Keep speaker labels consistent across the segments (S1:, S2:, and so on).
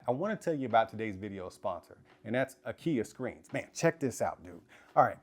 S1: I want to tell you about today's video sponsor, and that's Akia screens. Man, check this out, dude. All right,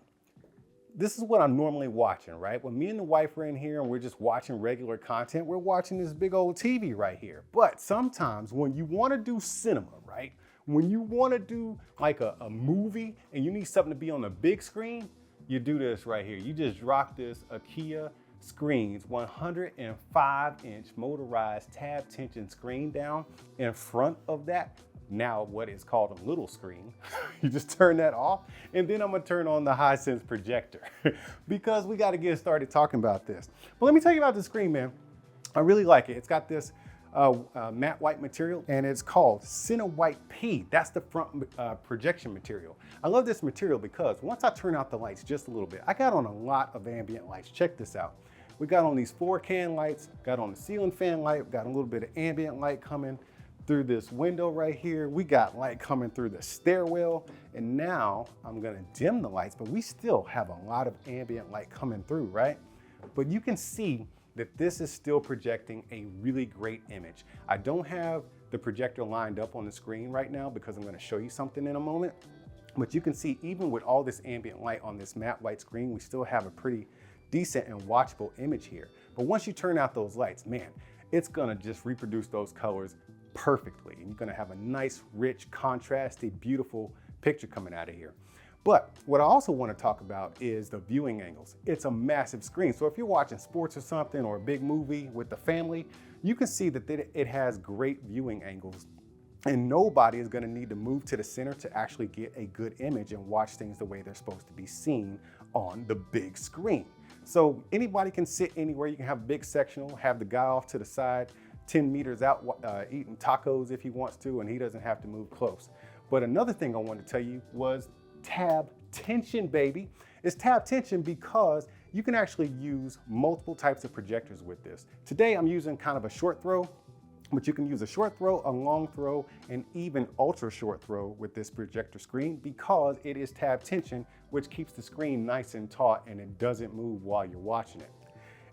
S1: this is what I'm normally watching, right? When me and the wife are in here and we're just watching regular content, we're watching this big old TV right here. But sometimes when you want to do cinema, right? When you want to do like a movie and you need something to be on the big screen, you do this right here. You just drop this Akia screens 105-inch motorized tab tension screen down in front of that, now what is called a little screen. You just turn that off, and then I'm gonna turn on the Hisense projector because we gotta get started talking about this. But let me tell you about the screen, man. I really like it. It's got this matte white material, and it's called 𝗀𝗏𝗏𝗄𝗏. That's the front projection material. I love this material because once I turn out the lights just a little bit, I got on a lot of ambient lights. Check this out. We got on these 4 can lights, got on the ceiling fan light, got a little bit of ambient light coming through this window right here. We got light coming through the stairwell, and now I'm gonna dim the lights, but we still have a lot of ambient light coming through, right? But you can see that this is still projecting a really great image. I don't have the projector lined up on the screen right now because I'm gonna show you something in a moment, but you can see even with all this ambient light on this matte white screen, we still have a pretty decent and watchable image here. But once you turn out those lights, man, it's gonna just reproduce those colors perfectly. And you're gonna have a nice, rich, contrasty, beautiful picture coming out of here. But what I also wanna talk about is the viewing angles. It's a massive screen. So if you're watching sports or something or a big movie with the family, you can see that it has great viewing angles. And nobody is gonna need to move to the center to actually get a good image and watch things the way they're supposed to be seen on the big screen. So anybody can sit anywhere. You can have a big sectional, have the guy off to the side, 10 meters out eating tacos if he wants to, and he doesn't have to move close. But another thing I wanted to tell you was tab tension, baby. It's tab tension because you can actually use multiple types of projectors with this. Today I'm using kind of a short throw, but you can use a short throw, a long throw, and even ultra short throw with this projector screen because it is tab tension, which keeps the screen nice and taut and it doesn't move while you're watching it.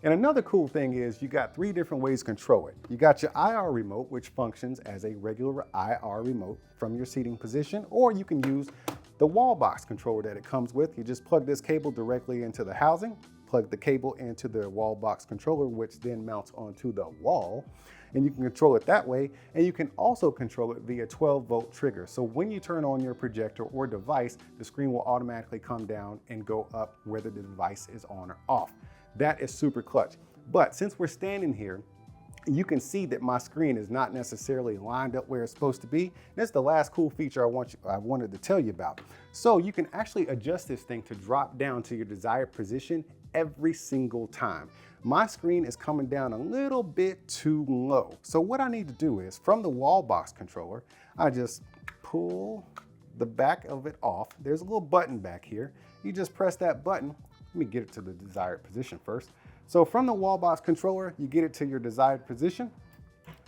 S1: And another cool thing is you got 3 different ways to control it. You got your IR remote, which functions as a regular IR remote from your seating position, or you can use the wall box controller that it comes with. You just plug this cable directly into the housing, plug the cable into the wall box controller, which then mounts onto the wall, and you can control it that way. And you can also control it via 12-volt trigger. So when you turn on your projector or device, the screen will automatically come down and go up whether the device is on or off. That is super clutch. But since we're standing here, you can see that my screen is not necessarily lined up where it's supposed to be. That's the last cool feature I wanted to tell you about. So you can actually adjust this thing to drop down to your desired position every single time. My screen is coming down a little bit too low. So what I need to do is from the wall box controller, I just pull the back of it off. There's a little button back here. You just press that button. Let me get it to the desired position first. So from the wall box controller, you get it to your desired position.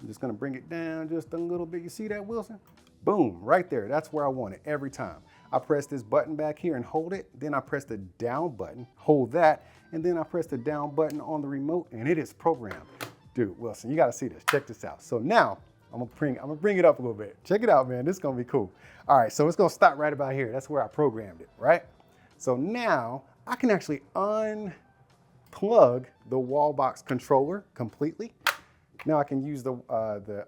S1: I'm just gonna bring it down just a little bit. You see that, Wilson? Boom, right there. That's where I want it every time. I press this button back here and hold it. Then I press the down button, hold that, and then I press the down button on the remote and it is programmed. Dude, Wilson, you gotta see this. Check this out. So now I'm gonna bring it up a little bit. Check it out, man. This is gonna be cool. All right, so it's gonna stop right about here. That's where I programmed it, right? So now I can actually unplug the wall box controller completely. Now I can use the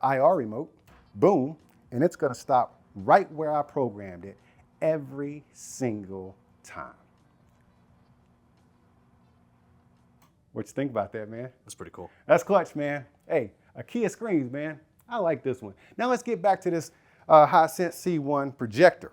S1: IR remote, boom, and it's gonna stop right where I programmed it every single time. What you think about that, man?
S2: That's pretty cool.
S1: That's clutch, man. Hey, Akia screens, man. I like this one. Now let's get back to this Hisense C1 projector.